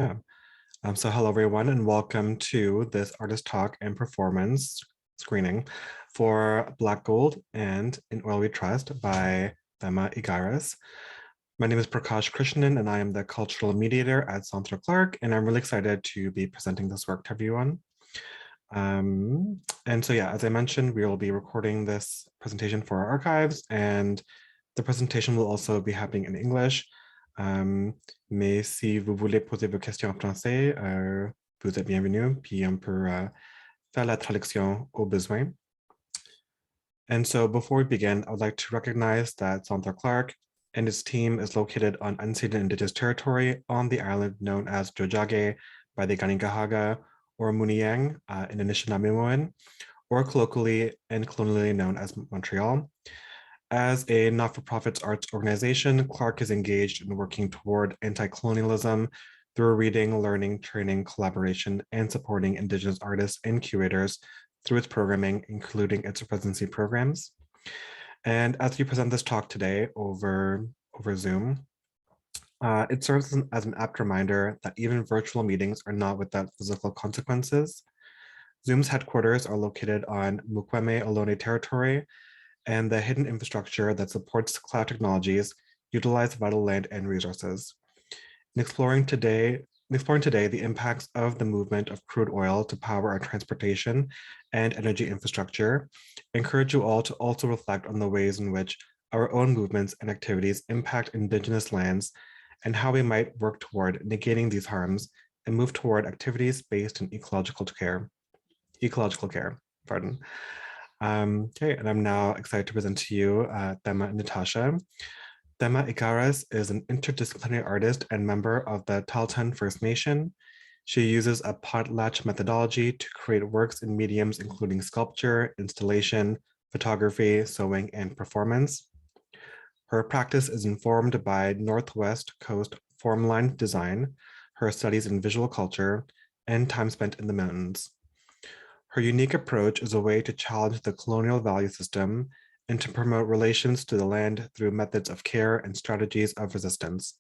Yeah. So hello everyone and welcome to this artist talk and performance screening for Black Gold and In Oil We Trust by ēmā Igharas. My name is Prakash Krishnan and I am the cultural mediator at Centre Clark, and I'm really excited to be presenting this work to everyone. And so yeah, as I mentioned, we will be recording this presentation for our archives, and the presentation will also be happening in English. Mais si vous voulez poser vos questions en français, vous êtes bienvenue, puis on peut faire la traduction au besoin. And so before we begin, I would like to recognize that Centre Clark and its team is located on unceded Indigenous territory on the island known as Jojage by the Ganingahaga or Muniang in Anishinaabe, or colloquially and colonially known as Montreal. As a not-for-profit arts organization, Clark is engaged in working toward anti-colonialism through reading, learning, training, collaboration, and supporting Indigenous artists and curators through its programming, including its residency programs. And as we present this talk today over Zoom, it serves as an apt reminder that even virtual meetings are not without physical consequences. Zoom's headquarters are located on Mukweme Ohlone territory, and the hidden infrastructure that supports cloud technologies utilize vital land and resources. In exploring today the impacts of the movement of crude oil to power our transportation and energy infrastructure, I encourage you all to also reflect on the ways in which our own movements and activities impact Indigenous lands and how we might work toward negating these harms and move toward activities based in ecological care. Okay, and I'm now excited to present to you ēmā and Natasha. ēmā Igharas is an interdisciplinary artist and member of the Tahltan First Nation. She uses a potlatch methodology to create works in mediums including sculpture, installation, photography, sewing, and performance. Her practice is informed by Northwest Coast formline design, her studies in visual culture, and time spent in the mountains. Her unique approach is a way to challenge the colonial value system and to promote relations to the land through methods of care and strategies of resistance.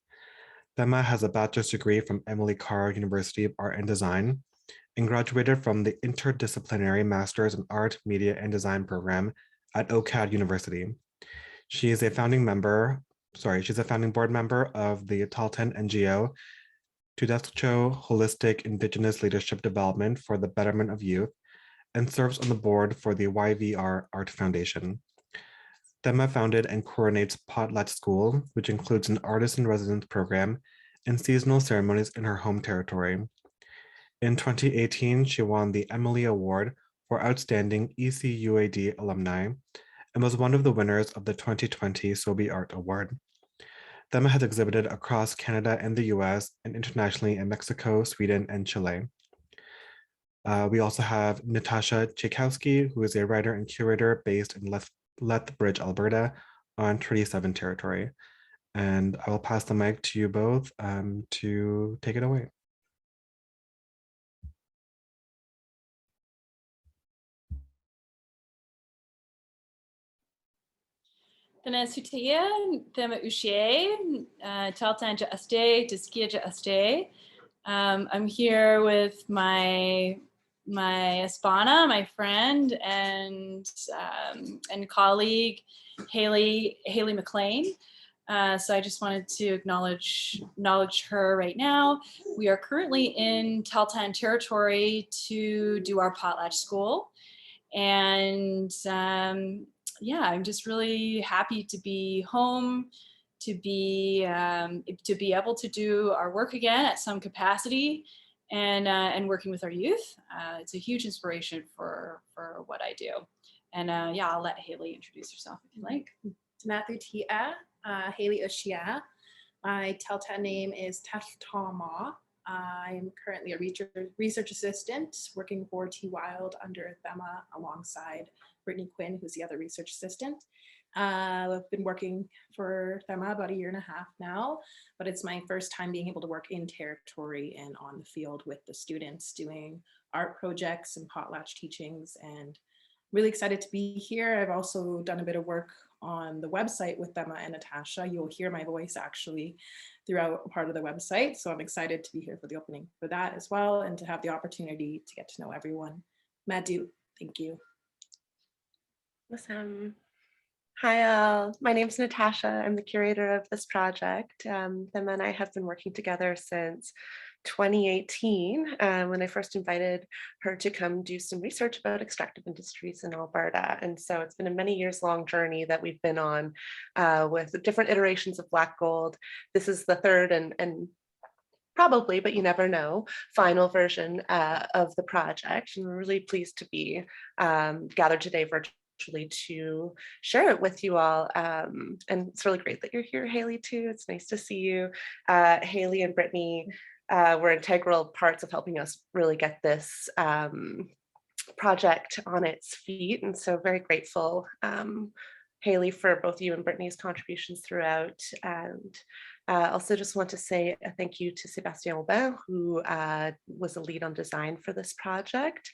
ēmā has a bachelor's degree from Emily Carr University of Art and Design and graduated from the Interdisciplinary Masters in Art, Media, and Design program at OCAD University. She's a founding board member of the Tahltan NGO, Tudescho Holistic Indigenous Leadership Development for the Betterment of Youth, and serves on the board for the YVR Art Foundation. ēmā founded and coordinates Potlatch School, which includes an artist-in-residence program and seasonal ceremonies in her home territory. In 2018, she won the Emily Award for Outstanding ECUAD Alumni and was one of the winners of the 2020 Sobi Art Award. ēmā has exhibited across Canada and the US and internationally in Mexico, Sweden, and Chile. We also have Natasha Chaykowski, who is a writer and curator based in Lethbridge, Alberta, on Treaty 7 territory. And I will pass the mic to you both to take it away. Tēnā sutia, tēmā ushie, Tahltan aste, Tiskia aste. I'm here with my Espana, my friend and colleague, Haley McLean. So I just wanted to acknowledge her right now. We are currently in Tahltan territory to do our potlatch school, and yeah, I'm just really happy to be home, to be able to do our work again at some capacity, and working with our youth. It's a huge inspiration for what I do. And yeah, I'll let Haley introduce herself if you like. Matthew Tia, Haley Ushia. My Tahltan name is Tashtama. I'm currently a research assistant working for T Wild under ēmā alongside Brittany Quinn, who's the other research assistant. I've been working for ēmā about 1.5 years now, but it's my first time being able to work in territory and on the field with the students doing art projects and potlatch teachings, and really excited to be here. I've also done a bit of work on the website with ēmā and Natasha. You'll hear my voice actually throughout part of the website. So I'm excited to be here for the opening for that as well, and to have the opportunity to get to know everyone. Madhu, thank you. Awesome. Hi all, my name is Natasha. I'm the curator of this project. Ēmā and I have been working together since 2018 when I first invited her to come do some research about extractive industries in Alberta. And so it's been a many years long journey that we've been on with different iterations of Black Gold. This is the third and probably, but you never know, final version of the project. And we're really pleased to be gathered today virtually to share it with you all. And it's really great that you're here, Haley, too. It's nice to see you. Haley and Brittany were integral parts of helping us really get this project on its feet. And so very grateful, Haley, for both you and Brittany's contributions throughout. And also just want to say a thank you to Sébastien Aubin, who was the lead on design for this project.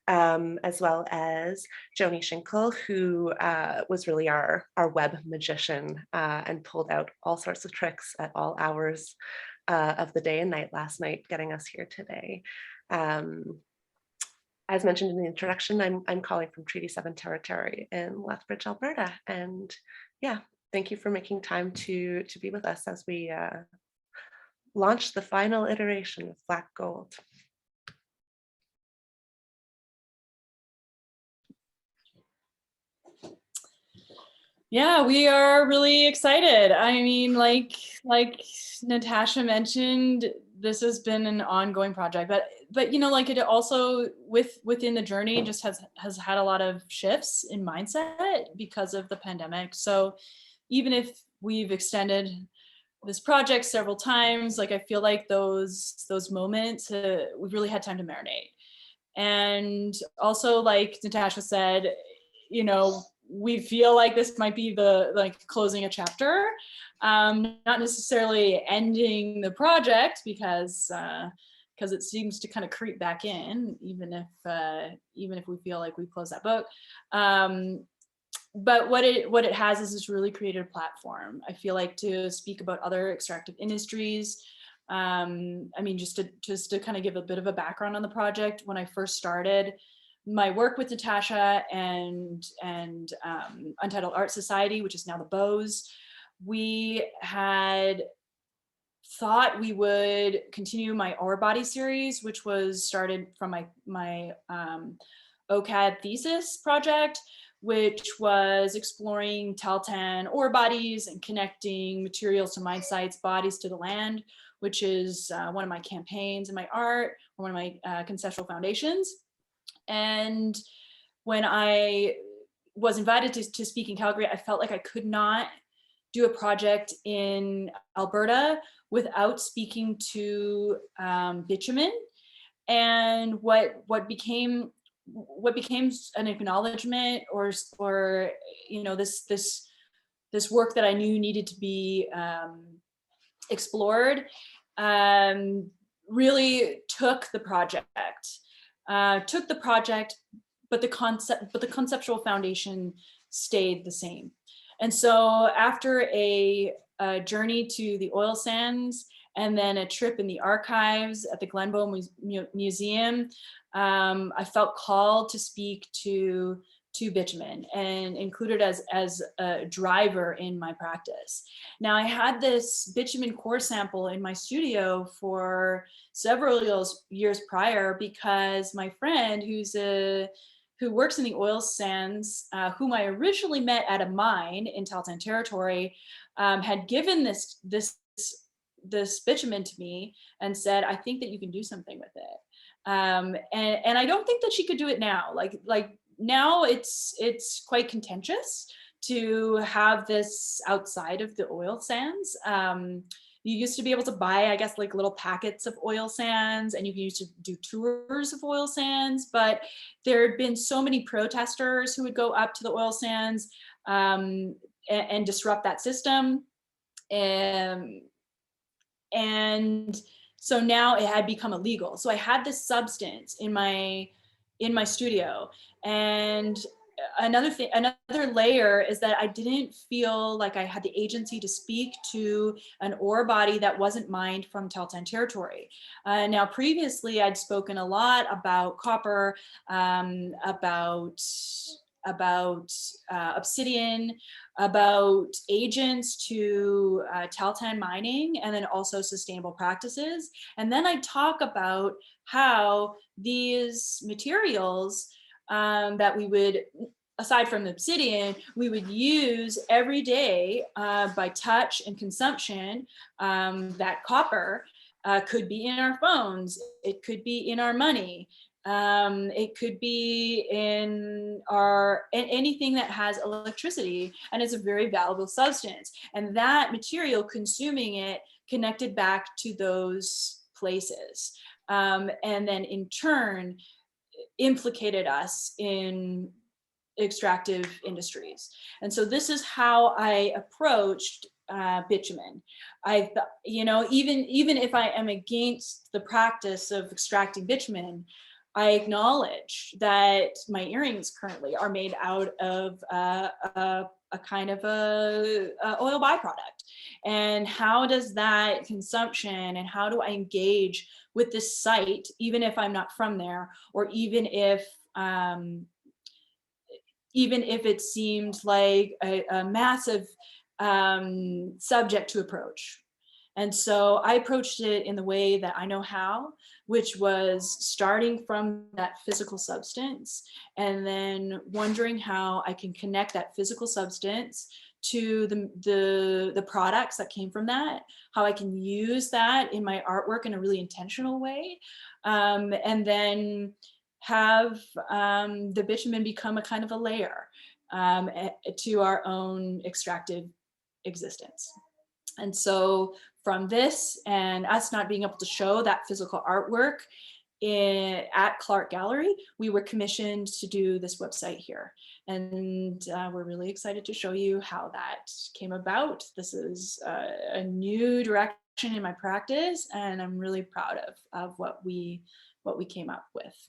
As well as Joni Schinkel, who was really our web magician and pulled out all sorts of tricks at all hours of the day and night last night, getting us here today. As mentioned in the introduction, I'm calling from Treaty 7 territory in Lethbridge, Alberta. And yeah, thank you for making time to be with us as we launch the final iteration of Black Gold. Yeah, we are really excited. I mean, like Natasha mentioned, this has been an ongoing project, but you know, like it also within the journey just has had a lot of shifts in mindset because of the pandemic. So even if we've extended this project several times, like I feel like those moments we've really had time to marinate. And also, like Natasha said, you know, we feel like this might be the closing a chapter, not necessarily ending the project because it seems to kind of creep back in, even if we feel like we closed that book. But what it has is this really created a platform, I feel like, to speak about other extractive industries. I mean, just to kind of give a bit of a background on the project, when I first started my work with Natasha and Untitled Art Society, which is now the Bose, we had thought we would continue my ore body series, which was started from my OCAD thesis project, which was exploring Tahltan ore bodies and connecting materials to mine sites, bodies to the land, which is one of my campaigns in my art, or one of my conceptual foundations. And when I was invited to speak in Calgary, I felt like I could not do a project in Alberta without speaking to bitumen, and what became an acknowledgement, or you know, this work that I knew needed to be explored, really took the project. But the conceptual foundation stayed the same. And so after a journey to the oil sands and then a trip in the archives at the Glenbow Museum, I felt called to speak to bitumen and include it as a driver in my practice. Now, I had this bitumen core sample in my studio for several years prior, because my friend who works in the oil sands, whom I originally met at a mine in Tahltan territory, had given this bitumen to me and said, I think that you can do something with it. And I don't think that she could do it now. Like now it's quite contentious to have this outside of the oil sands. You used to be able to buy, I guess, like little packets of oil sands, and you used to do tours of oil sands, but there had been so many protesters who would go up to the oil sands and disrupt that system. And so now it had become illegal. So I had this substance in my studio, and another layer is that I didn't feel like I had the agency to speak to an ore body that wasn't mined from Tahltan territory. Now, previously, I'd spoken a lot about copper, about obsidian, about agents to Tahltan mining, and then also sustainable practices. And then I talk about how these materials that we would, aside from the obsidian, we would use every day by touch and consumption. That copper could be in our phones, it could be in our money, it could be in anything that has electricity, and it's a very valuable substance. And that material, consuming it, connected back to those places, and then in turn implicated us in extractive industries. And so this is how I approached bitumen. Even if I am against the practice of extracting bitumen, I acknowledge that my earrings currently are made out of a kind of a oil byproduct. And how does that consumption, and how do I engage with this site, even if I'm not from there, or even if it seemed like a massive subject to approach. And so I approached it in the way that I know how, which was starting from that physical substance and then wondering how I can connect that physical substance to the products that came from that, how I can use that in my artwork in a really intentional way, and then have the bitumen become a kind of a layer to our own extractive existence. And so from this, and us not being able to show that physical artwork at Clark Gallery, we were commissioned to do this website here. And we're really excited to show you how that came about. This is a new direction in my practice, and I'm really proud of what we came up with.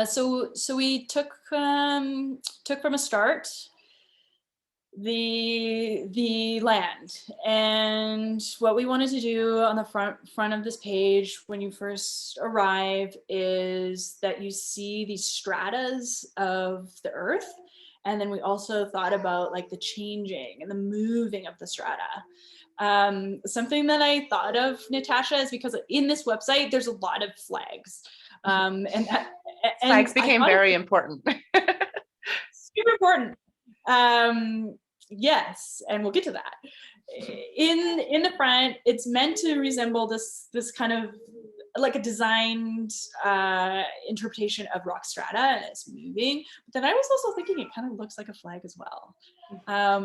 So we took from a start the land, and what we wanted to do on the front of this page when you first arrive is that you see these stratas of the earth, and then we also thought about like the changing and the moving of the strata. Something that I thought of, Natasha, is because in this website there's a lot of flags, and flags became very important. Super important. Yes, and we'll get to that. In the front, it's meant to resemble this kind of like a designed interpretation of rock strata, and it's moving. But then I was also thinking it kind of looks like a flag as well.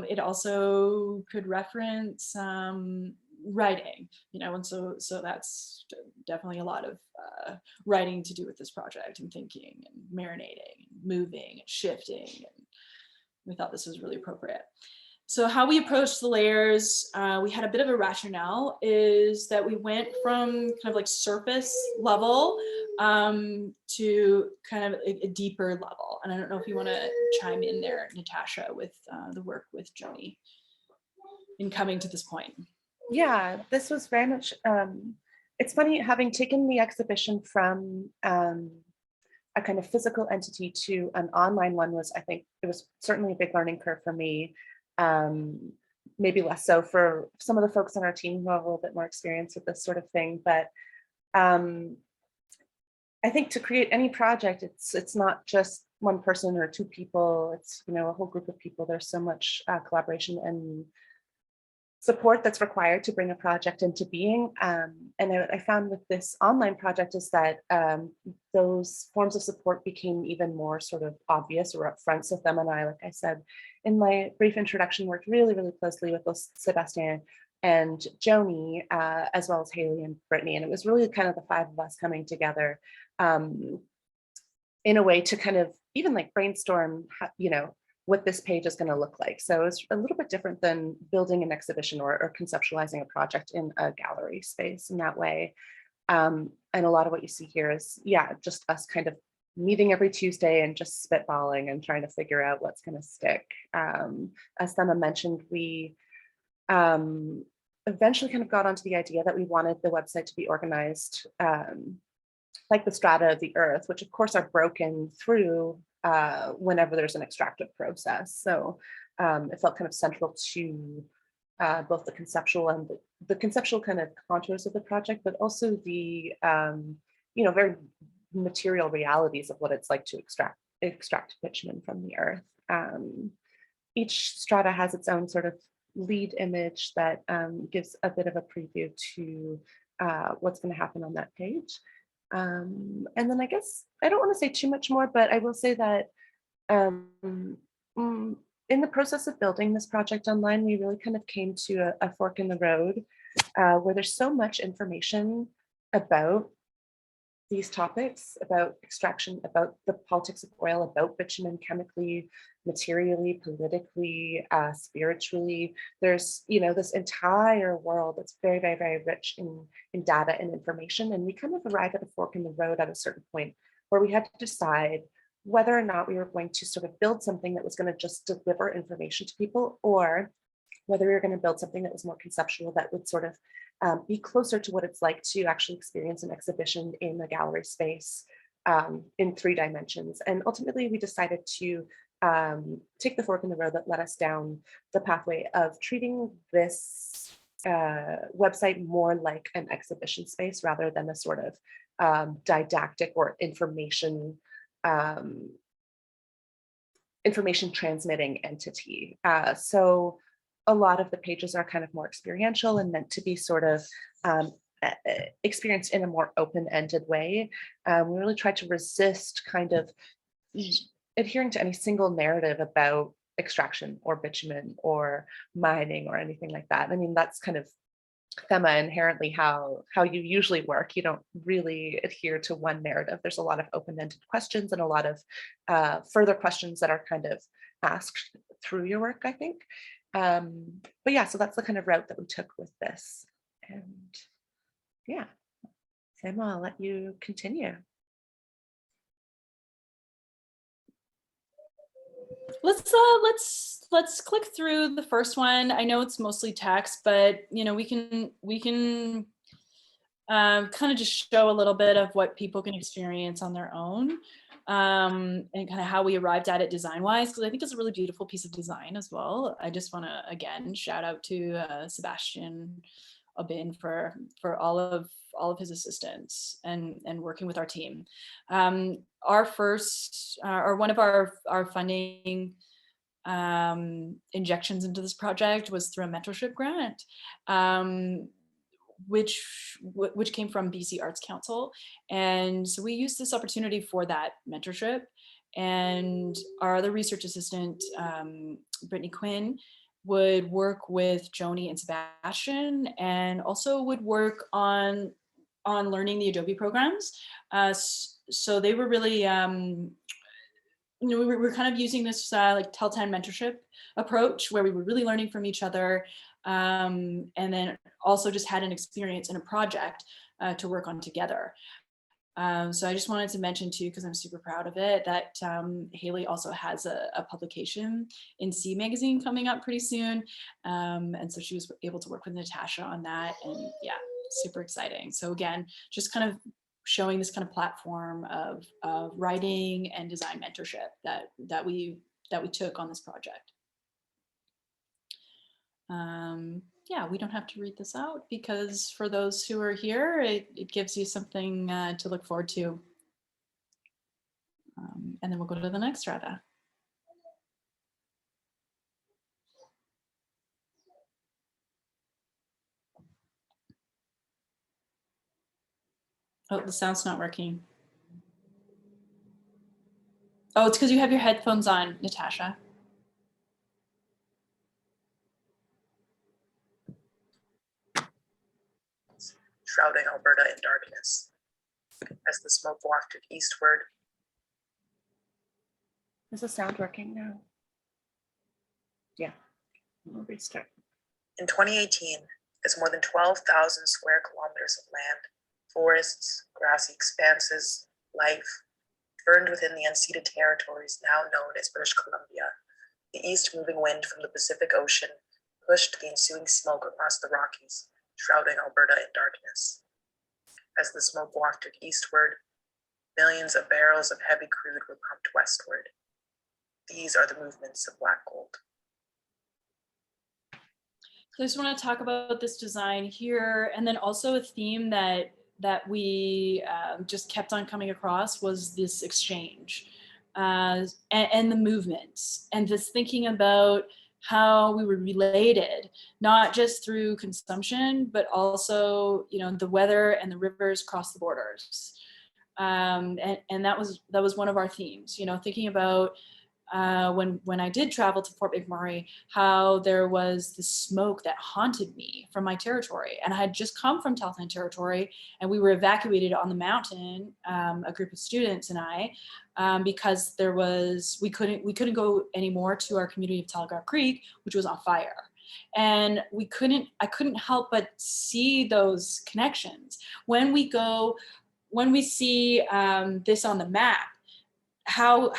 It also could reference writing, and so that's definitely a lot of writing to do with this project, and thinking and marinating and moving and shifting, and we thought this was really appropriate. So how we approached the layers, we had a bit of a rationale, is that we went from kind of like surface level to kind of a deeper level. And I don't know if you want to chime in there, Natasha, with the work with Joni in coming to this point. Yeah, this was very much, it's funny, having taken the exhibition from a kind of physical entity to an online one was, I think it was certainly a big learning curve for me. Maybe less so for some of the folks on our team who have a little bit more experience with this sort of thing. But I think to create any project, it's not just one person or two people, it's a whole group of people. There's so much collaboration and support that's required to bring a project into being. And I found with this online project is that those forms of support became even more sort of obvious or upfront. So them and I, like I said, in my brief introduction, worked really, really closely with both Sebastian and Joni, as well as Haley and Brittany. And it was really kind of the five of us coming together in a way to kind of even like brainstorm, what this page is going to look like. So it's a little bit different than building an exhibition or conceptualizing a project in a gallery space in that way. And a lot of what you see here is, just us kind of meeting every Tuesday and just spitballing and trying to figure out what's going to stick. As Emma mentioned, we eventually kind of got onto the idea that we wanted the website to be organized like the strata of the earth, which of course are broken through whenever there's an extractive process. So it felt kind of central to both the conceptual and the conceptual kind of contours of the project, but also the very material realities of what it's like to extract bitumen from the earth. Each strata has its own sort of lead image that gives a bit of a preview to what's going to happen on that page. And then I guess I don't want to say too much more, but I will say that in the process of building this project online, we really kind of came to a fork in the road where there's so much information about these topics, about extraction, about the politics of oil, about bitumen chemically, materially, politically, spiritually. There's, this entire world that's very, very, very rich in data and information. And we kind of arrived at a fork in the road at a certain point where we had to decide whether or not we were going to sort of build something that was going to just deliver information to people, or whether we were going to build something that was more conceptual, that would sort of be closer to what it's like to actually experience an exhibition in a gallery space in 3 dimensions. And ultimately, we decided to take the fork in the road that led us down the pathway of treating this website more like an exhibition space rather than a sort of didactic or information transmitting entity. So a lot of the pages are kind of more experiential and meant to be sort of experienced in a more open-ended way. We really tried to resist kind of adhering to any single narrative about extraction or bitumen or mining or anything like that. I mean, that's kind of inherently how you usually work. You don't really adhere to one narrative. There's a lot of open-ended questions and a lot of further questions that are kind of asked through your work, I think. But yeah, so that's the kind of route that we took with this. And yeah, Ēmā, I'll let you continue. Let's click through the first one. I know it's mostly text, but we can kind of just show a little bit of what people can experience on their own, and kind of how we arrived at it design-wise, because I think it's a really beautiful piece of design as well. I just want to again shout out to Sebastian Aubin for all of his assistance and working with our team. Our first or one of our funding injections into this project was through a mentorship grant, which came from BC Arts Council. And so we used this opportunity for that mentorship. And our other research assistant, Brittany Quinn, would work with Joni and Sebastian, and also would work on learning the Adobe programs. So they were really, we were kind of using this like Tel10 mentorship approach, where we were really learning from each other, and then also just had an experience in a project to work on together. So I just wanted to mention too, because I'm super proud of it, that Haley also has a publication in C Magazine coming up pretty soon. And so she was able to work with Natasha on that, and yeah, super exciting. So again, just kind of showing this kind of platform of writing and design mentorship that we took on this project. Yeah, we don't have to read this out, because for those who are here, it gives you something to look forward to. And then we'll go to the next strata. Oh, the sound's not working. Oh, it's because you have your headphones on, Natasha. Shrouding Alberta in darkness as the smoke wafted eastward. Is the sound working now? Yeah, we'll restart. In 2018, as more than 12,000 square kilometers of land, forests, grassy expanses, life, burned within the unceded territories now known as British Columbia. The east moving wind from the Pacific Ocean pushed the ensuing smoke across the Rockies, shrouding Alberta in darkness. As the smoke wafted eastward, millions of barrels of heavy crude were pumped westward. These are the movements of black gold. So I just want to talk about this design here, and then also a theme that we just kept on coming across was this exchange and the movements, and this thinking about how we were related, not just through consumption, but also, you know, the weather and the rivers cross the borders. And that was one of our themes, you know, thinking about when I did travel to Fort McMurray, how there was the smoke that haunted me from my territory. And I had just come from Tahltan territory, and we were evacuated on the mountain, a group of students and I, because we couldn't go anymore to our community of Talagar Creek, which was on fire. And I couldn't help but see those connections. When we see this on the map, how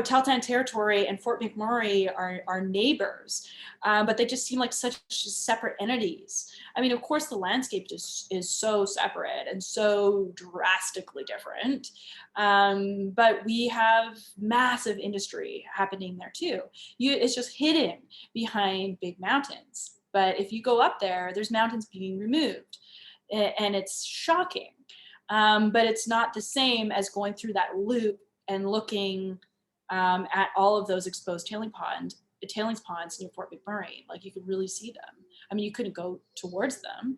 Tahltan territory and Fort McMurray are neighbors, but they just seem like such separate entities. I mean, of course, the landscape is so separate and so drastically different, but we have massive industry happening there too. It's just hidden behind big mountains. But if you go up there, there's mountains being removed, and it's shocking. But it's not the same as going through that loop and looking at all of those exposed tailings ponds near Fort McMurray. Like, you could really see them. I mean, you couldn't go towards them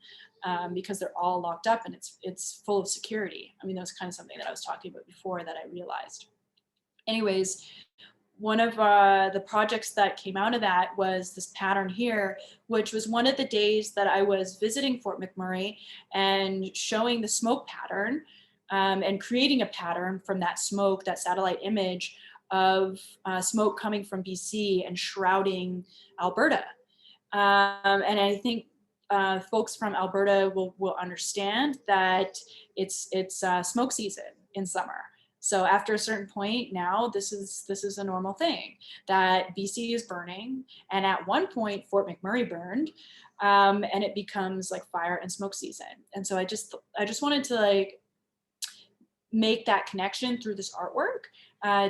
because they're all locked up, and it's full of security. I mean, that was kind of something that I was talking about before that I realized. Anyways, one of the projects that came out of that was this pattern here, which was one of the days that I was visiting Fort McMurray and showing the smoke pattern and creating a pattern from that smoke, that satellite image of smoke coming from BC and shrouding Alberta. And I think folks from Alberta will understand that it's smoke season in summer. So after a certain point now, this is a normal thing, that BC is burning. And at one point, Fort McMurray burned, and it becomes like fire and smoke season. And so I just wanted to like make that connection through this artwork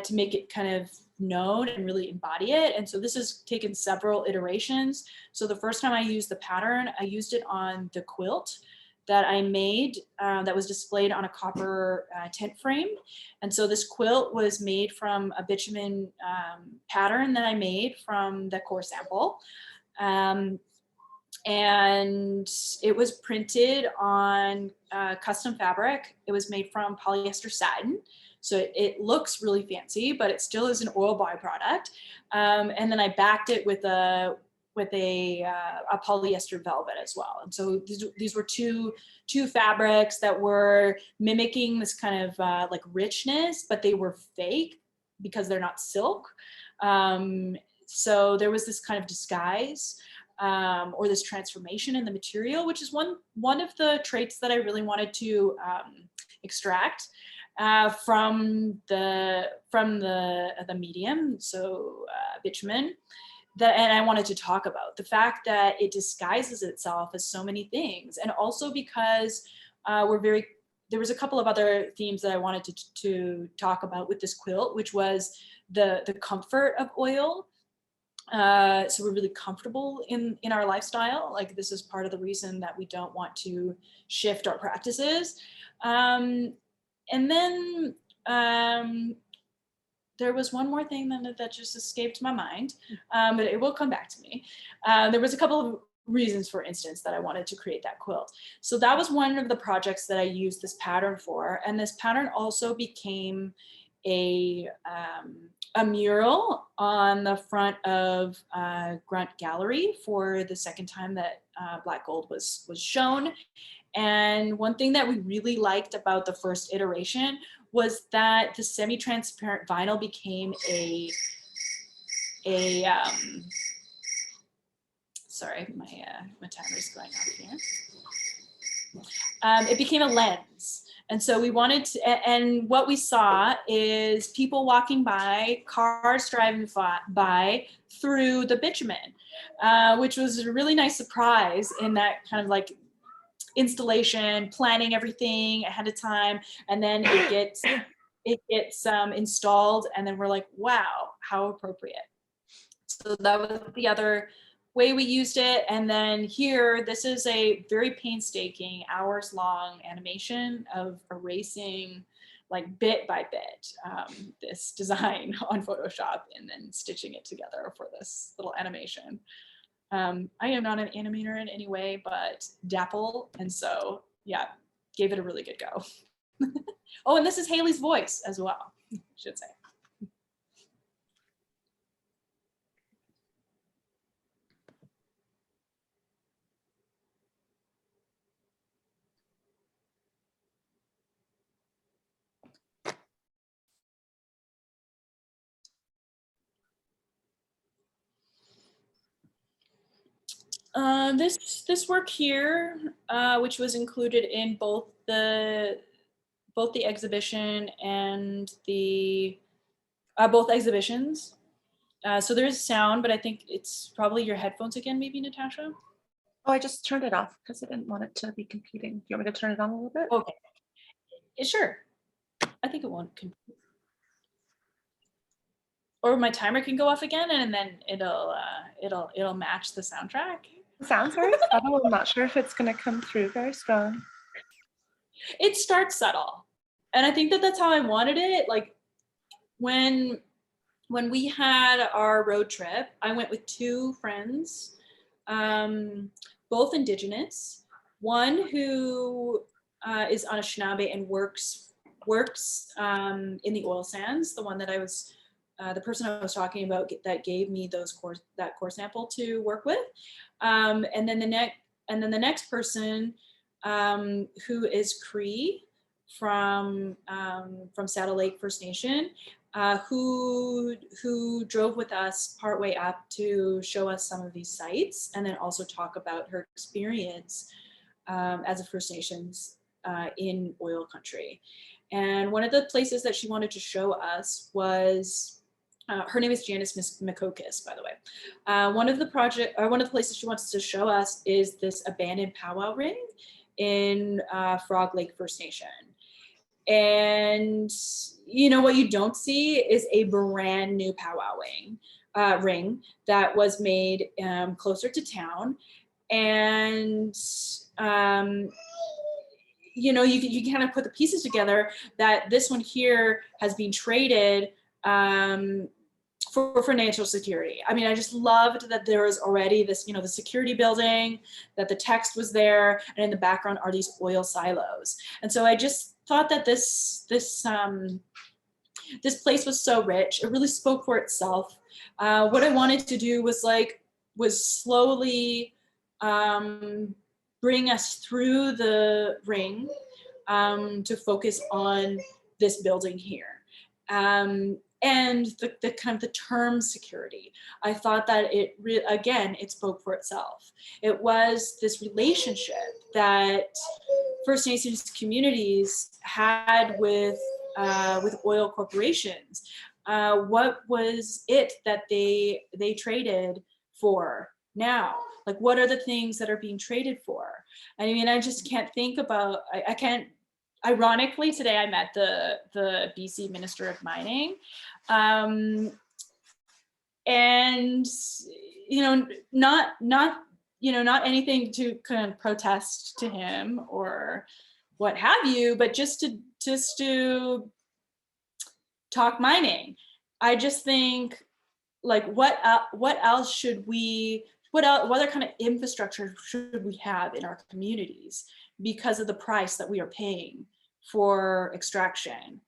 to make it kind of known and really embody it. And so this has taken several iterations. So the first time I used the pattern, I used it on the quilt that I made that was displayed on a copper tent frame. And so this quilt was made from a bitumen pattern that I made from the core sample. And it was printed on custom fabric. It was made from polyester satin. So it looks really fancy, but it still is an oil byproduct. And then I backed it with a polyester velvet as well. And so these were two fabrics that were mimicking this kind of like richness, but they were fake because they're not silk. So there was this kind of disguise or this transformation in the material, which is one of the traits that I really wanted to extract from the medium, so bitumen. And I wanted to talk about the fact that it disguises itself as so many things, and also because there was a couple of other themes that I wanted to talk about with this quilt, which was the comfort of oil. So we're really comfortable in our lifestyle. Like, this is part of the reason that we don't want to shift our practices. And then there was one more thing that just escaped my mind, but it will come back to me. There was a couple of reasons, for instance, that I wanted to create that quilt. So that was one of the projects that I used this pattern for. And this pattern also became a mural on the front of Grunt Gallery for the second time that Black Gold was shown. And one thing that we really liked about the first iteration was that the semi-transparent vinyl became sorry, my timer's going off here. It became a lens. And so we wanted to, and what we saw is people walking by, cars driving by through the bitumen, which was a really nice surprise in that kind of like installation, planning everything ahead of time, and then it gets installed, and then we're like, wow, how appropriate. So that was the other way we used it. And then here, this is a very painstaking, hours-long animation of erasing, like bit by bit, this design on Photoshop and then stitching it together for this little animation. I am not an animator in any way, but dapple, and so yeah, gave it a really good go. Oh, and this is Haley's voice as well, I should say. This work here, which was included in both the exhibition and the both exhibitions. So there's sound, but I think it's probably your headphones again, maybe, Natasha? Oh, I just turned it off because I didn't want it to be competing. Do you want me to turn it on a little bit? Okay. Sure. I think it won't compete. Or my timer can go off again, and then it'll match the soundtrack. It sounds very subtle. I'm not sure if it's going to come through very strong. It starts subtle, and I think that that's how I wanted it. Like when we had our road trip, I went with two friends, both Indigenous. One who is Anishinaabe and works in the oil sands. The one that I was, the person I was talking about that gave me that core sample to work with, and then the next person who is Cree from Saddle Lake First Nation, who drove with us partway up to show us some of these sites, and then also talk about her experience as a First Nations in oil country. And one of the places that she wanted to show us was, her name is Janice Mikokis, by the way. One of the places she wants to show us is this abandoned powwow ring in Frog Lake First Nation. And you know what you don't see is a brand new powwow ring that was made closer to town. And you know, you kind of put the pieces together that this one here has been traded for financial security. I mean, I just loved that there was already this, you know, the security building, that the text was there, and in the background are these oil silos. And so I just thought that this place was so rich. It really spoke for itself. What I wanted to do was slowly bring us through the ring to focus on this building here. And the kind of the term security. I thought that it spoke for itself. It was this relationship that First Nations communities had with oil corporations. What was it that they traded for now? Like, what are the things that are being traded for? I mean, I just can't think about, I can't. Ironically, today I met the BC Minister of Mining, and you know, not anything to kind of protest to him or what have you, but just to talk mining. I just think, like, what else should we? What other kind of infrastructure should we have in our communities because of the price that we are paying for extraction?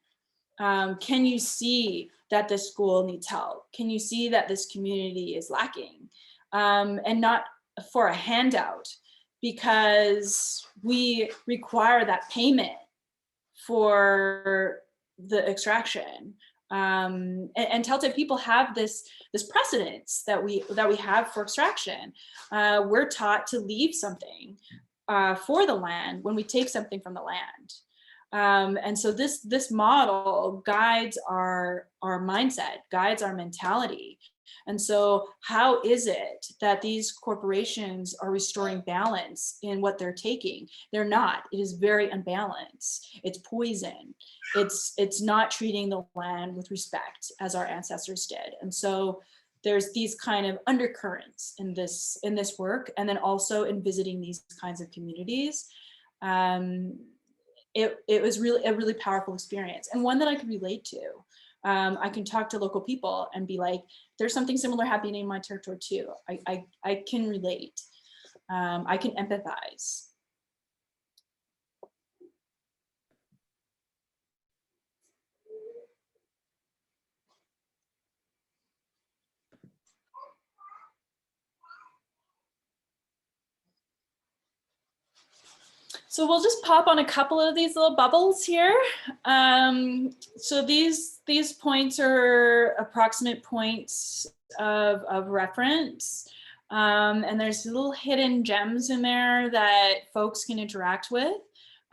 Can you see that this school needs help? Can you see that this community is lacking? And not for a handout, because we require that payment for the extraction. And Tahltan people have this precedence that we have for extraction. We're taught to leave something for the land when we take something from the land. And so this model guides our mindset, guides our mentality. And so how is it that these corporations are restoring balance in what they're taking? They're not. It is very unbalanced. It's poison. It's not treating the land with respect as our ancestors did. And so there's these kind of undercurrents in this work, and then also in visiting these kinds of communities. It was really a really powerful experience, and one that I could relate to. I can talk to local people and be like, there's something similar happening in my territory too. I can relate. I can empathize. So we'll just pop on a couple of these little bubbles here. So these points are approximate points of reference. And there's little hidden gems in there that folks can interact with.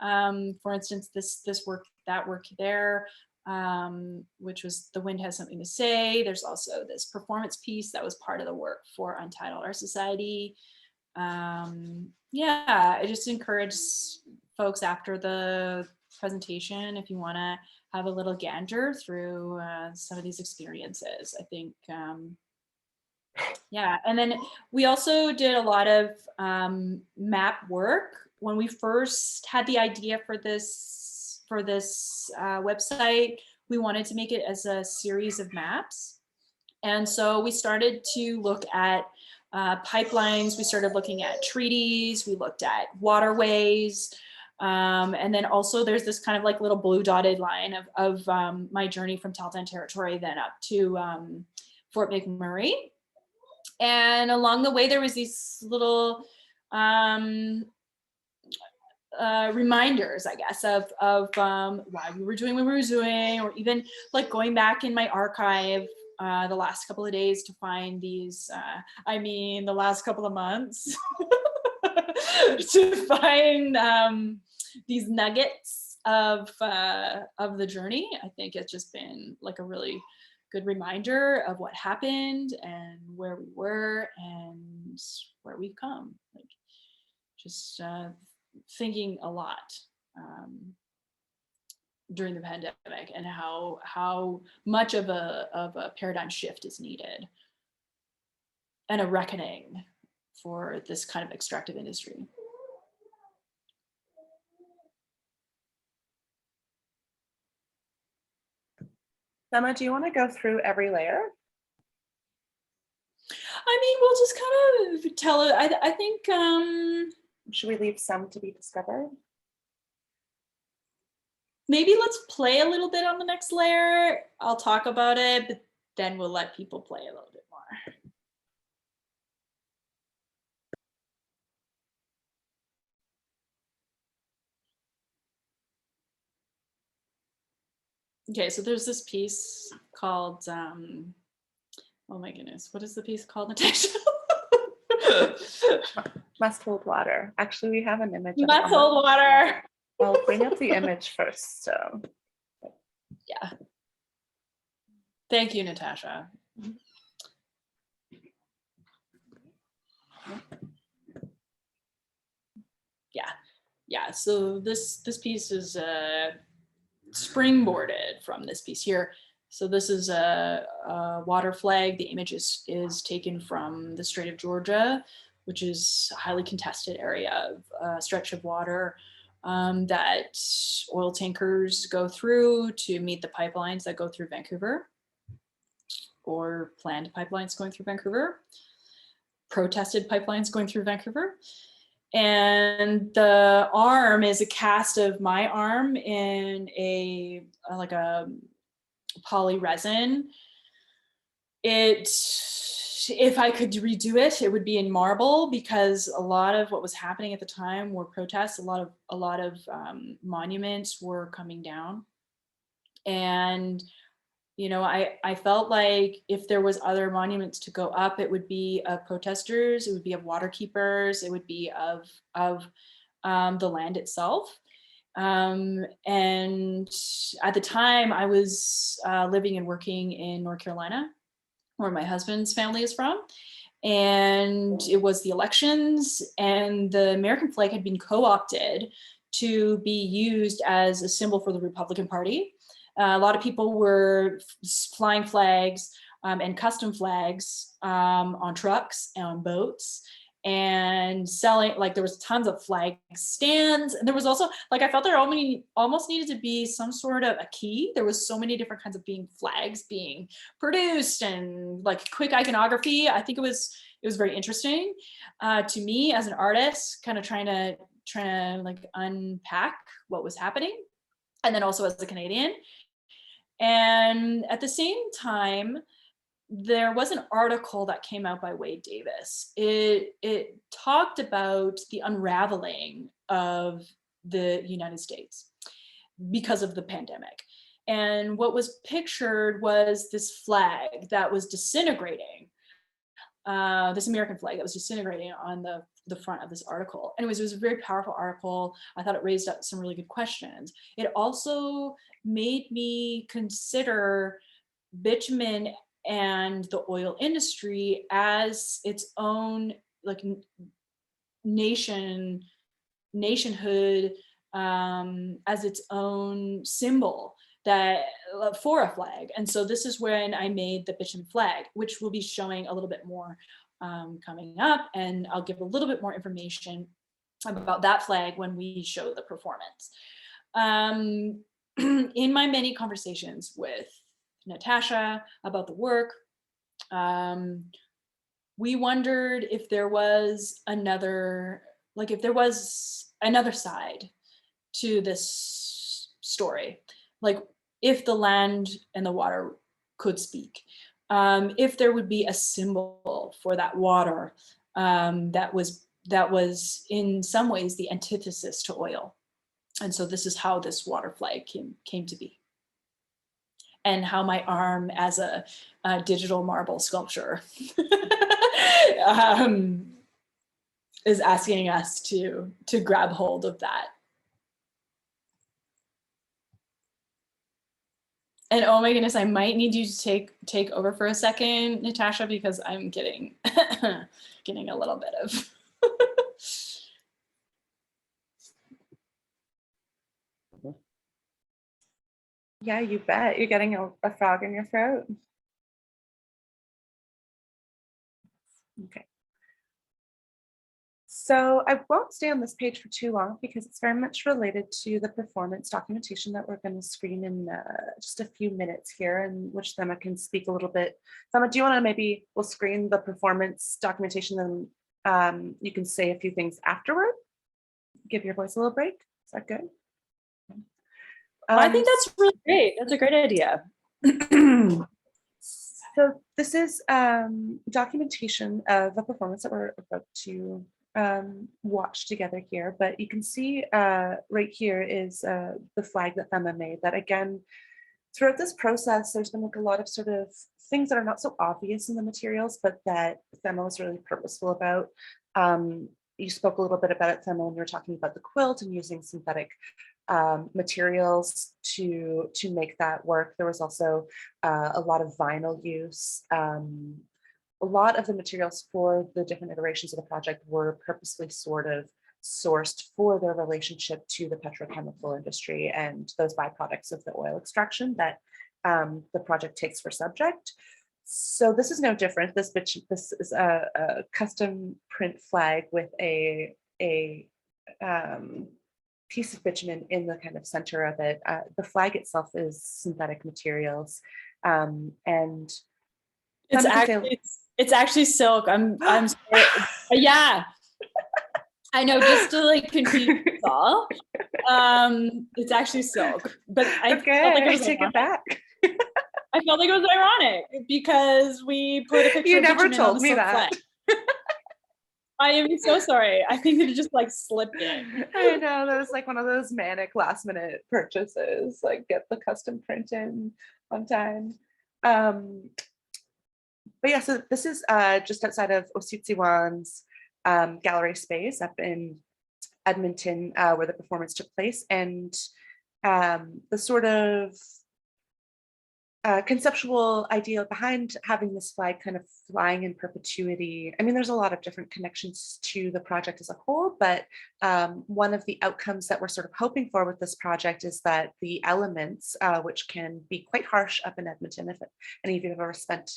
For instance, this work, that work there, which was The Wind Has Something to Say. There's also this performance piece that was part of the work for Untitled Art Society. Yeah, I just encourage folks after the presentation, if you want to have a little gander through some of these experiences. I think, yeah, and then we also did a lot of map work. When we first had the idea for this website, we wanted to make it as a series of maps. And so we started to look at pipelines, we started looking at treaties, we looked at waterways, and then also there's this kind of like little blue dotted line of my journey from Tahltan territory then up to Fort McMurray. And along the way there was these little reminders, I guess, of why we were doing what we were doing, or even like going back in my archive the last couple of days to find these, I mean, the last couple of months to find these nuggets of the journey. I think it's just been like a really good reminder of what happened and where we were and where we've come. Like just thinking a lot during the pandemic, and how much of a paradigm shift is needed and a reckoning for this kind of extractive industry. Emma, do you want to go through every layer? I mean, we'll just kind of tell it. I think, should we leave some to be discovered? Maybe let's play a little bit on the next layer. I'll talk about it, but then we'll let people play a little bit more. Okay, so there's this piece called, oh my goodness, what is the piece called, Natasha? Must Hold Water. Actually, we have an image. Must Hold Water. I'll bring up the image first. So, yeah. Thank you, Natasha. Yeah. So this piece is springboarded from this piece here. So this is a water flag. The image is taken from the Strait of Georgia, which is a highly contested area of a stretch of water that oil tankers go through to meet the pipelines that go through Vancouver, or planned pipelines going through Vancouver, protested pipelines going through Vancouver. And the arm is a cast of my arm in like a poly resin. If I could redo it, it would be in marble, because a lot of what was happening at the time were protests. A lot of monuments were coming down, and you know, I felt like if there was other monuments to go up, it would be of protesters, it would be of water keepers, it would be of the land itself. And at the time I was living and working in North Carolina, where my husband's family is from. And it was the elections, and the American flag had been co-opted to be used as a symbol for the Republican Party. A lot of people were flying flags and custom flags on trucks and on boats, and selling, like there was tons of flag stands. And there was also, like, I felt there almost needed to be some sort of a key. There was so many different kinds of flags being produced, and like quick iconography. I think it was very interesting to me as an artist, kind of trying to like unpack what was happening. And then also as a Canadian. And at the same time, there was an article that came out by Wade Davis. It talked about the unraveling of the United States because of the pandemic. And what was pictured was this flag that was disintegrating, this American flag that was disintegrating on the front of this article. And it was a very powerful article. I thought it raised up some really good questions. It also made me consider bitumen and the oil industry as its own like nationhood, as its own symbol that for a flag. And so this is when I made the bitumen flag, which we'll be showing a little bit more coming up, and I'll give a little bit more information about that flag when we show the performance. In my many conversations with Natasha about the work, we wondered if there was another side to this story, like if the land and the water could speak, if there would be a symbol for that water that was in some ways the antithesis to oil. And so this is how this water flag came to be, and how my arm as a digital marble sculpture is asking us to grab hold of that. And oh my goodness, I might need you to take over for a second, Natasha, because I'm getting getting a little bit of Yeah, you bet. You're getting a frog in your throat. Okay. So I won't stay on this page for too long because it's very much related to the performance documentation that we're going to screen in just a few minutes here, and which Thema can speak a little bit. Thema, do you want to we'll screen the performance documentation, then you can say a few things afterward? Give your voice a little break. Is that good? I think that's really great. That's a great idea. So this is documentation of a performance that we're about to watch together here, but you can see right here is the flag that Thema made. That again, throughout this process, there's been like a lot of sort of things that are not so obvious in the materials, but that Thema was really purposeful about. You spoke a little bit about it, Thema, when you were talking about the quilt and using synthetic materials to make that work. There was also a lot of vinyl use. A lot of the materials for the different iterations of the project were purposely sort of sourced for their relationship to the petrochemical industry and those byproducts of the oil extraction that the project takes for subject. So this is no different. This is a custom print flag with a piece of bitumen in the kind of center of it. The flag itself is synthetic materials, and it's actually silk. I'm sorry. Yeah. I know, just to like confuse us all. It's actually silk, but I take it back. I felt like it was ironic because we put a picture. You of never bitumen told on the me silk that. flag. I am so sorry. I think it just like slipped in. I know, that was like one of those manic last minute purchases, like get the custom print in on time. But yeah, so this is just outside of Ositsiwan's gallery space up in Edmonton, where the performance took place, and the sort of conceptual idea behind having this flag kind of flying in perpetuity. I mean, there's a lot of different connections to the project as a whole, but one of the outcomes that we're sort of hoping for with this project is that the elements, which can be quite harsh up in Edmonton, if any of you have ever spent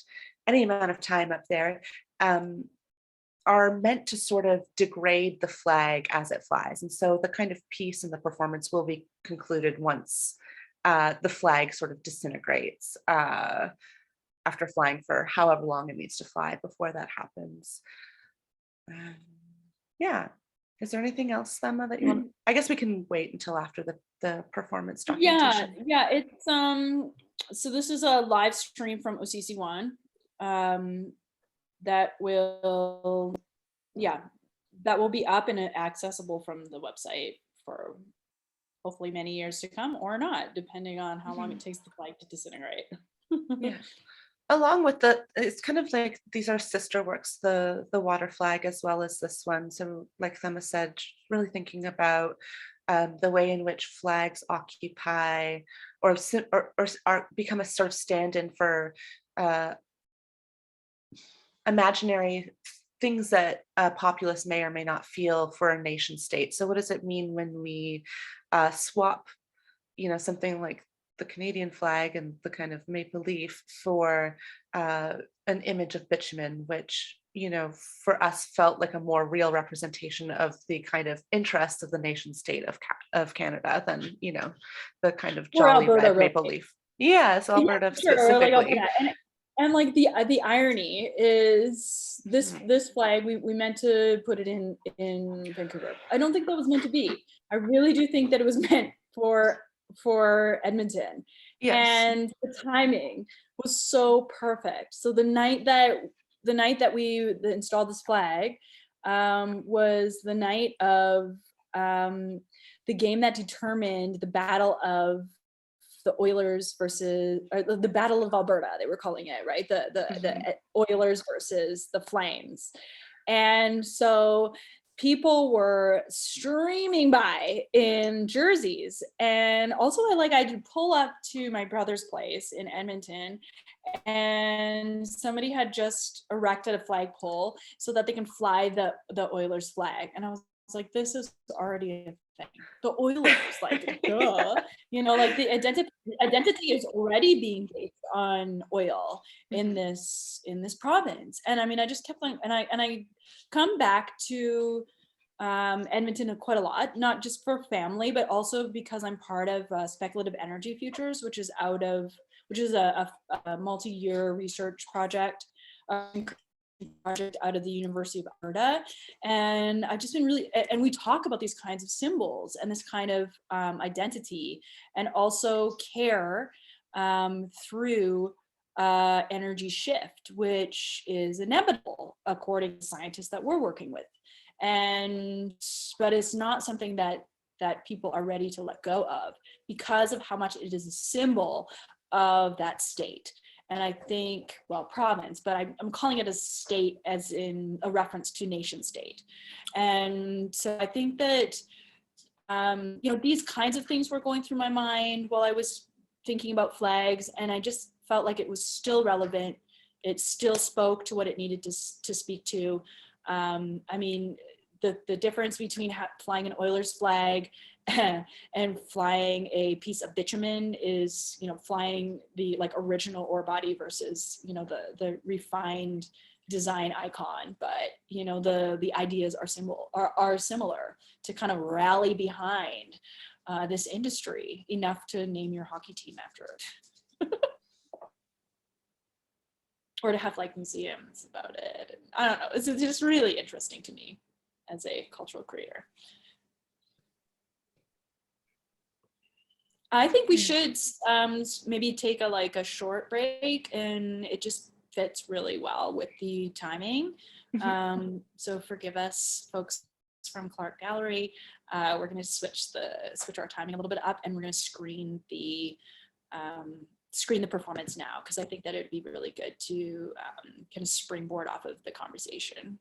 any amount of time up there, are meant to sort of degrade the flag as it flies. And so the kind of piece and the performance will be concluded once the flag sort of disintegrates after flying for however long it needs to fly before that happens. Yeah. Is there anything else, Emma, that you want? I guess we can wait until after the performance documentation. Yeah, it's so this is a live stream from OCC1 that will be up and accessible from the website for hopefully many years to come, or not, depending on how long it takes the flag to disintegrate. Yeah. Along with it's kind of like these are sister works, the water flag as well as this one. So like Thema said, really thinking about the way in which flags occupy or become a sort of stand-in for imaginary things that a populace may or may not feel for a nation state. So what does it mean when we swap, something like the Canadian flag and the kind of maple leaf for an image of bitumen, which, for us felt like a more real representation of the kind of interests of the nation state of Canada than, the kind of jolly Alberta, red maple leaf. Yes, Alberta specifically. Like Alberta. And like the irony is this flag, we meant to put it in Vancouver. I don't think that was meant to be. I really do think that it was meant for Edmonton. Yes. And the timing was so perfect. So the night that we installed this flag was the night of the game that determined the battle of the Oilers versus, or the Battle of Alberta, they were calling it, right? The Oilers versus the Flames. And so people were streaming by in jerseys. And also I did pull up to my brother's place in Edmonton, and somebody had just erected a flagpole so that they can fly the Oilers flag. And I was like, this is already a thing. The Oilers, like, duh. Like the identity is already being based on oil in this province. And I mean, I just kept on, and I come back to Edmonton quite a lot, not just for family, but also because I'm part of Speculative Energy Futures, which is a multi-year research project out of the University of Alberta. And I've just been and we talk about these kinds of symbols and this kind of identity, and also care through energy shift, which is inevitable according to scientists that we're working with. But it's not something that people are ready to let go of because of how much it is a symbol of that state. And I think, province, but I'm calling it a state as in a reference to nation state. And so I think that, these kinds of things were going through my mind while I was thinking about flags, and I just felt like it was still relevant. It still spoke to what it needed to speak to. I mean, the difference between flying an Oilers flag and flying a piece of bitumen is, flying the original ore body versus, the refined design icon. But, the ideas are similar to kind of rally behind this industry enough to name your hockey team after it. Or to have museums about it. I don't know. It's just really interesting to me as a cultural creator. I think we should maybe take a short break, and it just fits really well with the timing. So forgive us, folks from Clark Gallery. We're going to switch our timing a little bit up, and we're going to screen the performance now, because I think that it'd be really good to kind of springboard off of the conversation.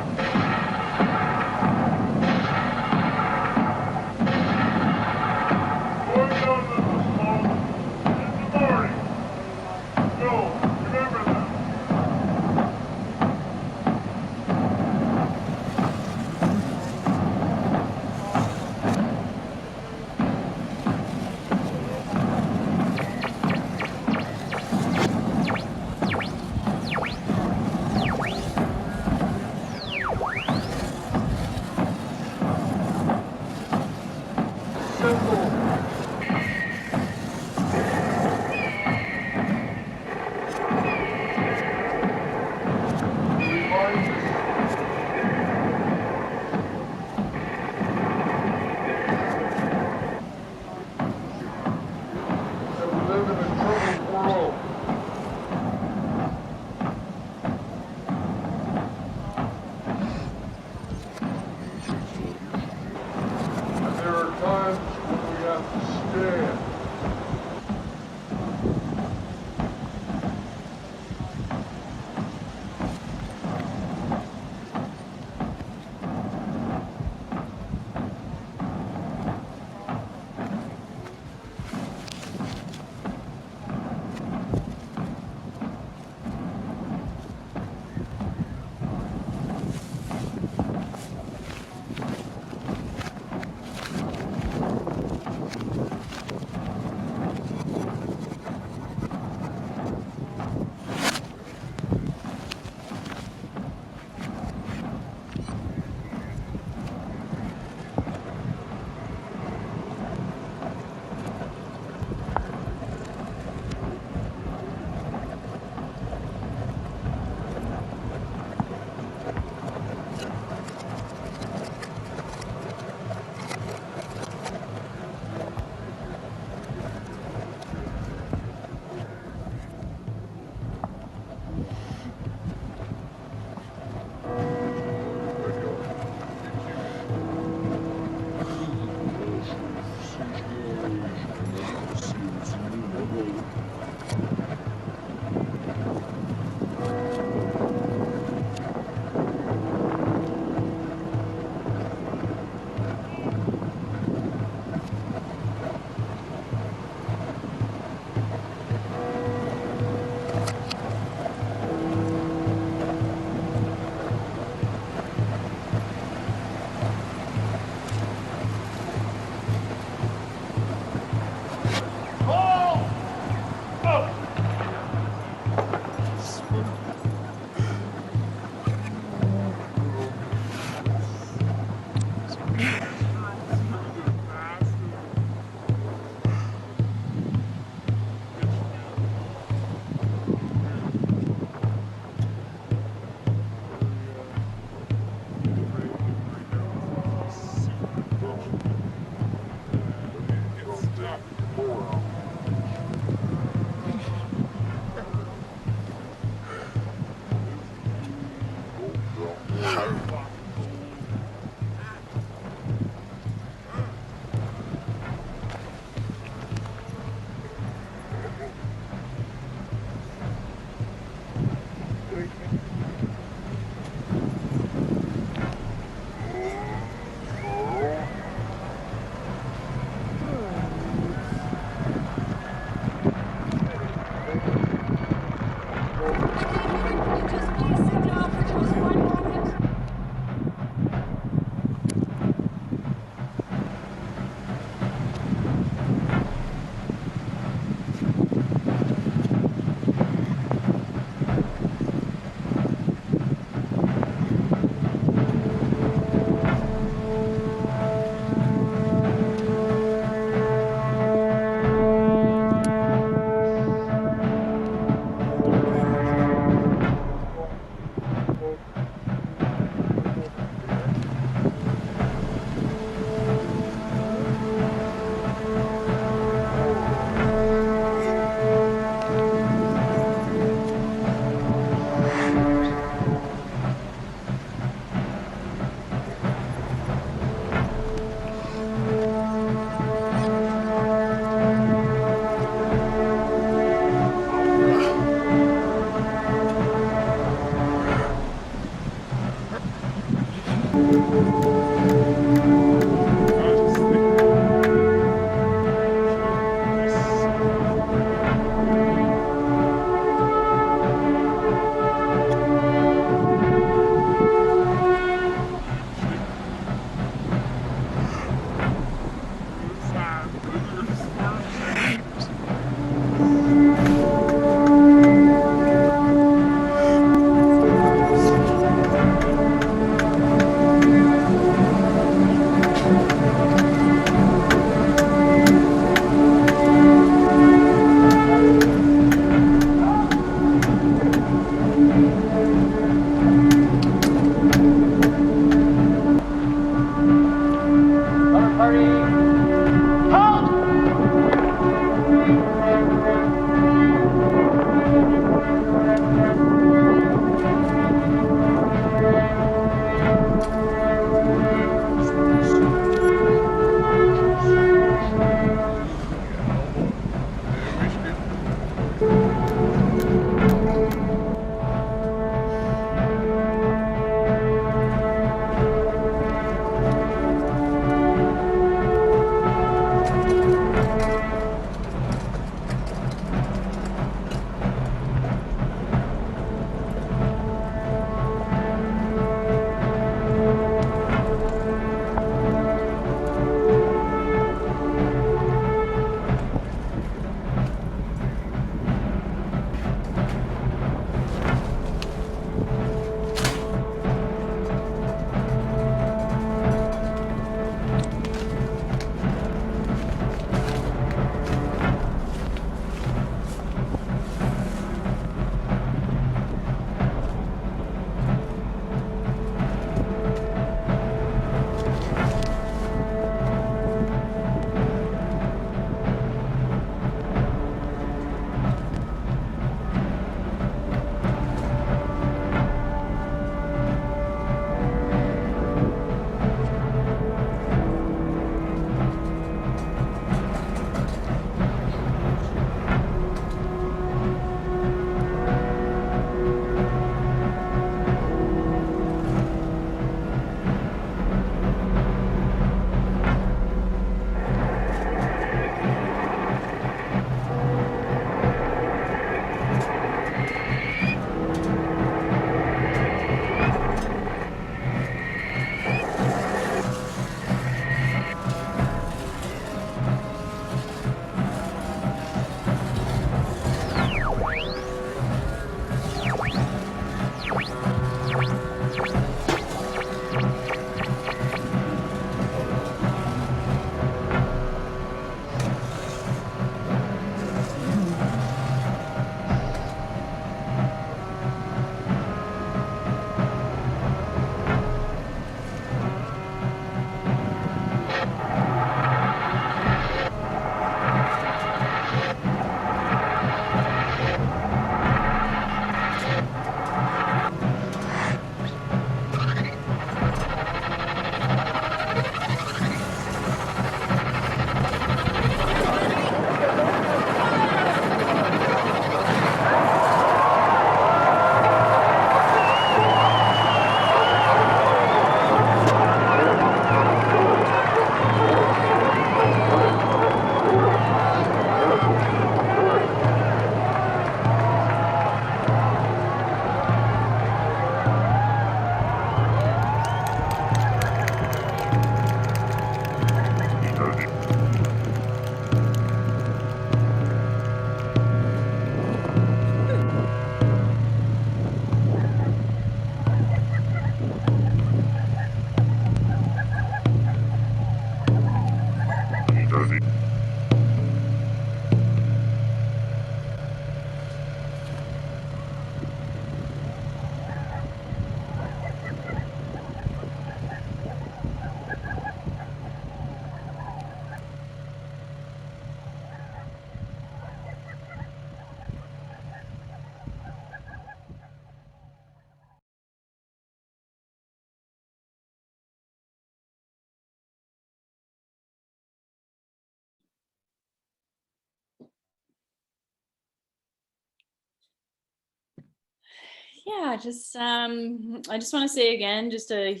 Yeah, I just want to say again, just a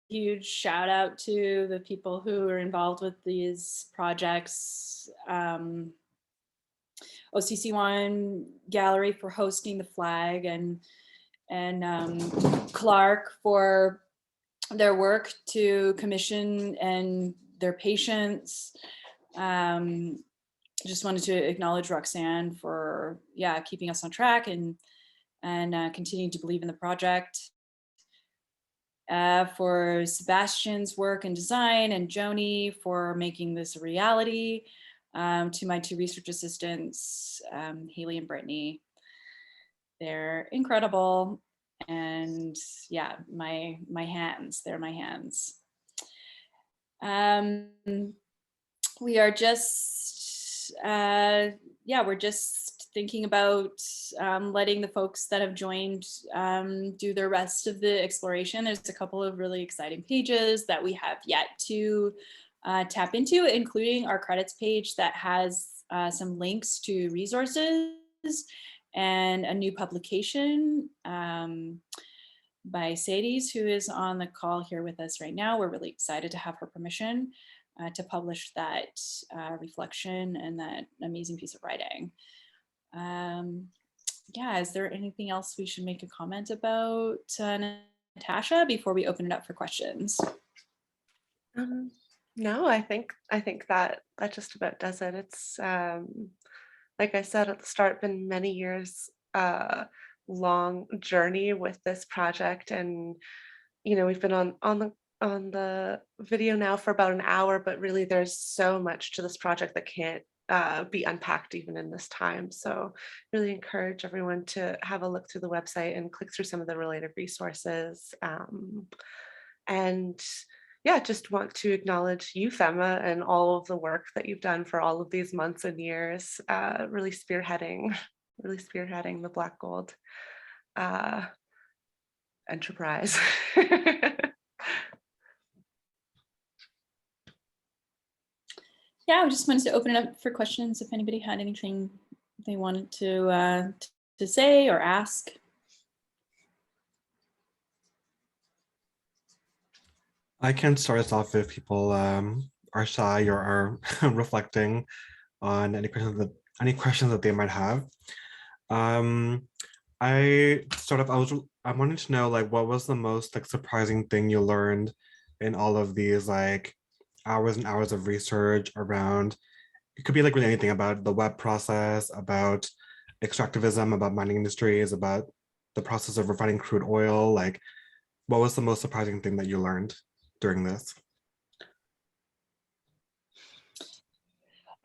huge shout out to the people who are involved with these projects. OCC1 Gallery for hosting the flag, and Clark for their work to commission and their patience. Just wanted to acknowledge Roxanne for keeping us on track and continuing to believe in the project. For Sebastian's work and design, and Joni for making this a reality. To my two research assistants, Haley and Brittany. They're incredible. And yeah, my hands, they're my hands. We are just, we're just thinking about letting the folks that have joined do the rest of the exploration. There's a couple of really exciting pages that we have yet to tap into, including our credits page that has some links to resources and a new publication by Sadie's, who is on the call here with us right now. We're really excited to have her permission to publish that reflection and that amazing piece of writing. Is there anything else we should make a comment about, Natasha, before we open it up for questions? No, I think that just about does it. It's like I said at the start, been many years long journey with this project, and we've been on the video now for about an hour, but really there's so much to this project that can't be unpacked even in this time. So really encourage everyone to have a look through the website and click through some of the related resources. And just want to acknowledge you, ēmā, and all of the work that you've done for all of these months and years, really spearheading the Black Gold enterprise. I just wanted to open it up for questions if anybody had anything they wanted to say or ask. I can start us off if people are shy or are reflecting on any questions that they might have. I wanted to know, like, what was the most surprising thing you learned in all of these hours and hours of research around, it could be really anything about the web process, about extractivism, about mining industries, about the process of refining crude oil. What was the most surprising thing that you learned during this?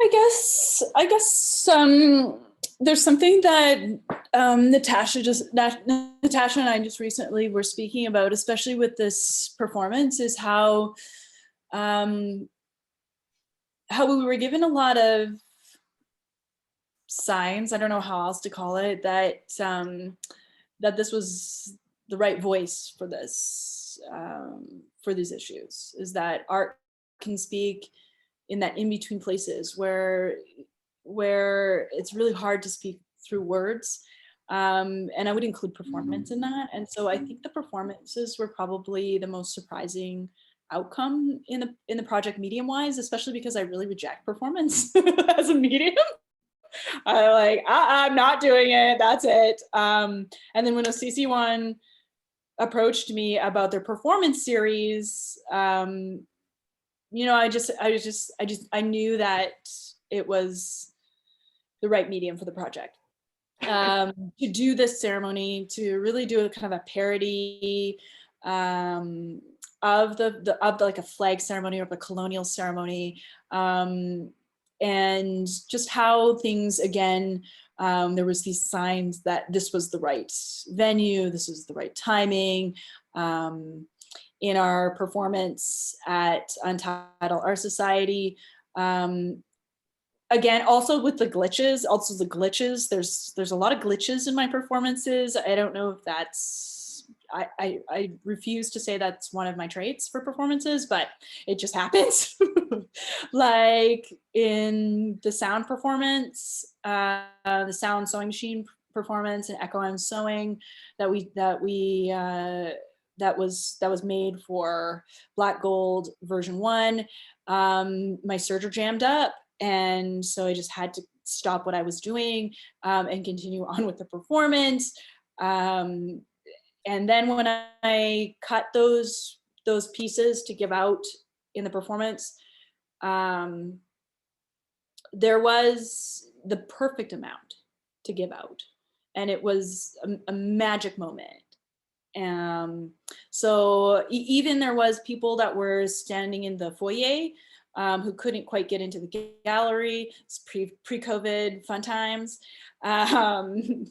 I guess there's something that Natasha and I just recently were speaking about, especially with this performance, is how we were given a lot of signs, I don't know how else to call it, that that this was the right voice for this, for these issues, is that art can speak in that in-between places where it's really hard to speak through words. And I would include performance in that. And so I think the performances were probably the most surprising outcome in the project medium-wise, especially because I really reject performance as a medium. I'm not doing it, that's it. And then when OCC1 approached me about their performance series, I knew that it was the right medium for the project. To do this ceremony, to really do a kind of a parody of a flag ceremony or a colonial ceremony, and just how things, again, there was these signs that this was the right venue, this was the right timing. In our performance at Untitled Art Society, again, also with the glitches, there's a lot of glitches in my performances. I don't know if that's, I refuse to say that's one of my traits for performances, but it just happens. Like in the sound performance, the sound sewing machine performance and Echo I'm Sewing that that was made for Black Gold version 1. My serger jammed up, and so I just had to stop what I was doing and continue on with the performance. And then when I cut those pieces to give out in the performance, there was the perfect amount to give out, and it was a magic moment. So even there was people that were standing in the foyer who couldn't quite get into the gallery. It's pre-COVID fun times,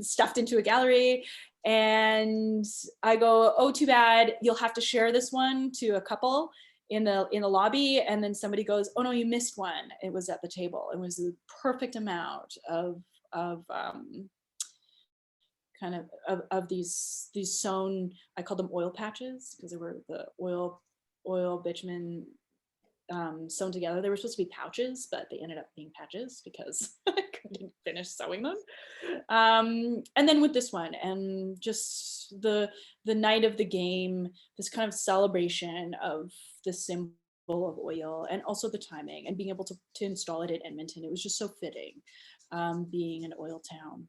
stuffed into a gallery. And I go, oh, too bad, you'll have to share this one to a couple in the lobby. And then somebody goes, oh no, you missed one. It was at the table. It was the perfect amount of kind of these sewn, I call them oil patches, because they were the oil bitumen sewn together. They were supposed to be pouches, but they ended up being patches because I couldn't finish sewing them. And then with this one, and just the night of the game, this kind of celebration of the symbol of oil, and also the timing, and being able to install it at Edmonton. It was just so fitting, being an oil town.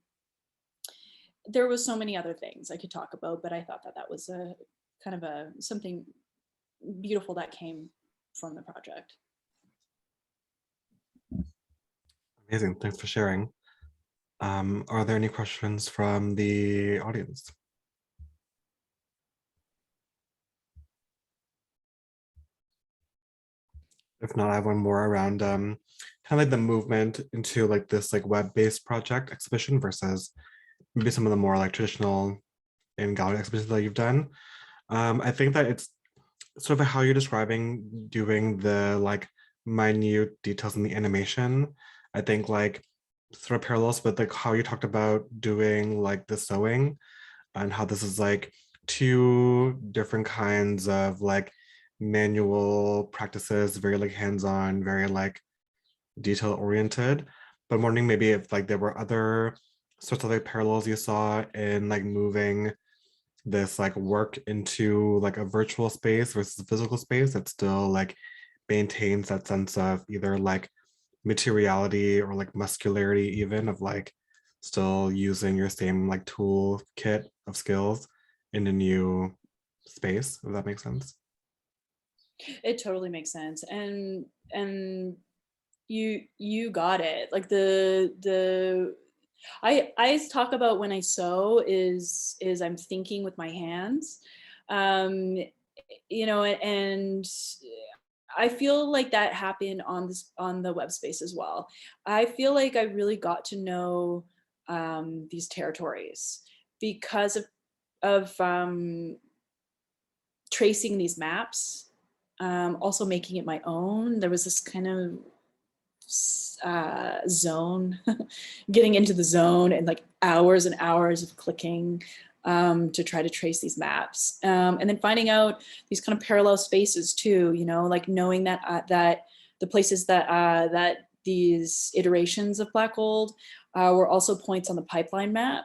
There was so many other things I could talk about, but I thought that was a kind of something beautiful that came from the project. Amazing, thanks for sharing. Are there any questions from the audience? If not, I have one more around kind of like the movement into like this like web-based project exhibition versus maybe some of the more like traditional in-gallery exhibitions that you've done. I think that it's sort of how you're describing doing the like minute details in the animation. I think like sort of parallels with like how you talked about doing like the sewing, and how this is like two different kinds of like manual practices, very like hands-on, very like detail oriented. But I'm wondering maybe if like there were other sorts of like parallels you saw in like moving this like work into like a virtual space versus a physical space that still like maintains that sense of either like materiality or like muscularity, even of like still using your same like tool kit of skills in a new space, if that makes sense. It totally makes sense. And you got it. Like I talk about when I sew is I'm thinking with my hands, you know, and I feel like that happened on the web space as well. I feel like I really got to know these territories because of tracing these maps, also making it my own. There was this kind of zone, getting into the zone, and like hours and hours of clicking to try to trace these maps, and then finding out these kind of parallel spaces too, you know, like knowing that that the places that these iterations of Black Gold were also points on the pipeline map,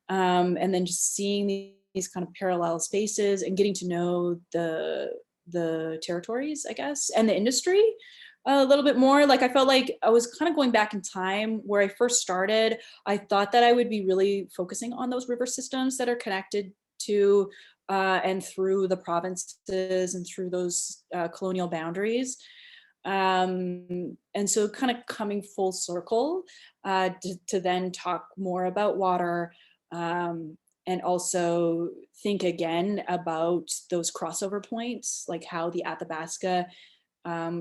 and then just seeing these kind of parallel spaces and getting to know the territories, I guess, and the industry a little bit more. Like I felt like I was kind of going back in time where I first started. I thought that I would be really focusing on those river systems that are connected to and through the provinces and through those colonial boundaries. And so kind of coming full circle to then talk more about water, and also think again about those crossover points, like how the Athabasca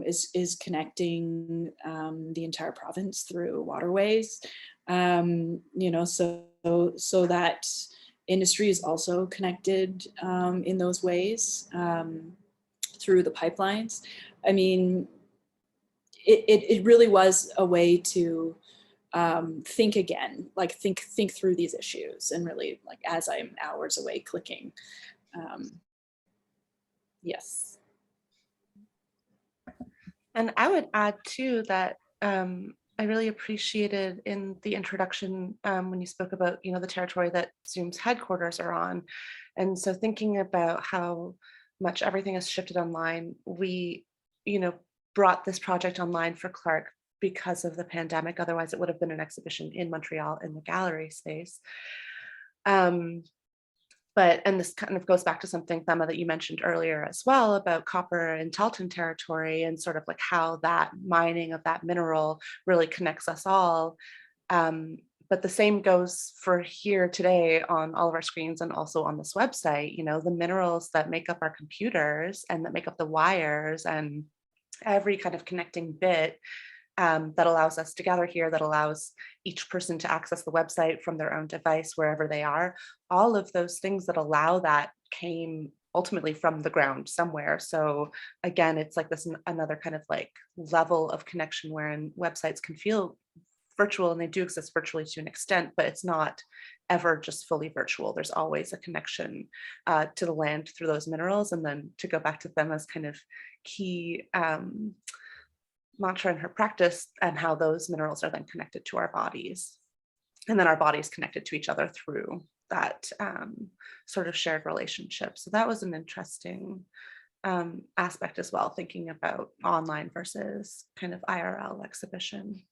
is connecting the entire province through waterways, you know, so that industry is also connected in those ways through the pipelines. I mean, it really was a way to think again, like think through these issues, and really like as I'm hours away clicking. Yes. And I would add too that I really appreciated in the introduction when you spoke about, the territory that Zoom's headquarters are on. And so thinking about how much everything has shifted online, we, brought this project online for Clark because of the pandemic. Otherwise, it would have been an exhibition in Montreal in the gallery space. And this kind of goes back to something, Thema, that you mentioned earlier as well about copper and Tahltan territory and sort of like how that mining of that mineral really connects us all. But the same goes for here today on all of our screens and also on this website, the minerals that make up our computers and that make up the wires and every kind of connecting bit that allows us to gather here, that allows each person to access the website from their own device, wherever they are. All of those things that allow that came ultimately from the ground somewhere. So again, it's like this another kind of like level of connection wherein websites can feel virtual, and they do exist virtually to an extent, but it's not ever just fully virtual. There's always a connection to the land through those minerals. And then to go back to Thema's kind of key mantra in her practice, and how those minerals are then connected to our bodies, and then our bodies connected to each other through that sort of shared relationship. So that was an interesting aspect as well, thinking about online versus kind of IRL exhibition.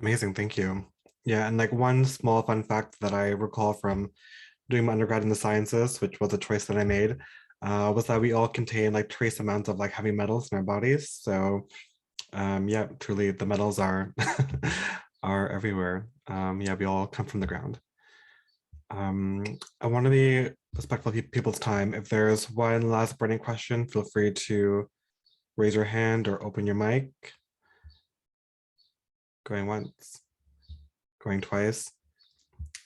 Amazing, thank you. Yeah, and like one small fun fact that I recall from doing my undergrad in the sciences, which was a choice that I made, was that we all contain like trace amounts of like heavy metals in our bodies. So yeah, truly the metals are are everywhere. Yeah, we all come from the ground. I want to be respectful of people's time. If there's one last burning question, feel free to raise your hand or open your mic. Going once, going twice.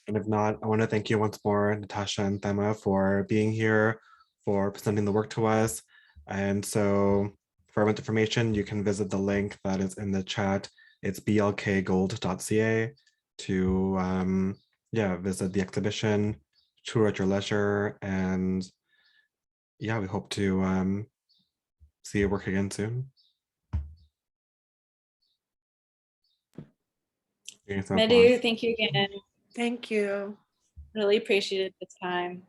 And if not, I want to thank you once more, Natasha and Thema, for being here, for presenting the work to us. And so for more information, you can visit the link that is in the chat. It's blkgold.ca to yeah, visit the exhibition, tour at your leisure. And yeah, we hope to see your work again soon. Madhu, thank you again. Thank you. Really appreciated the time.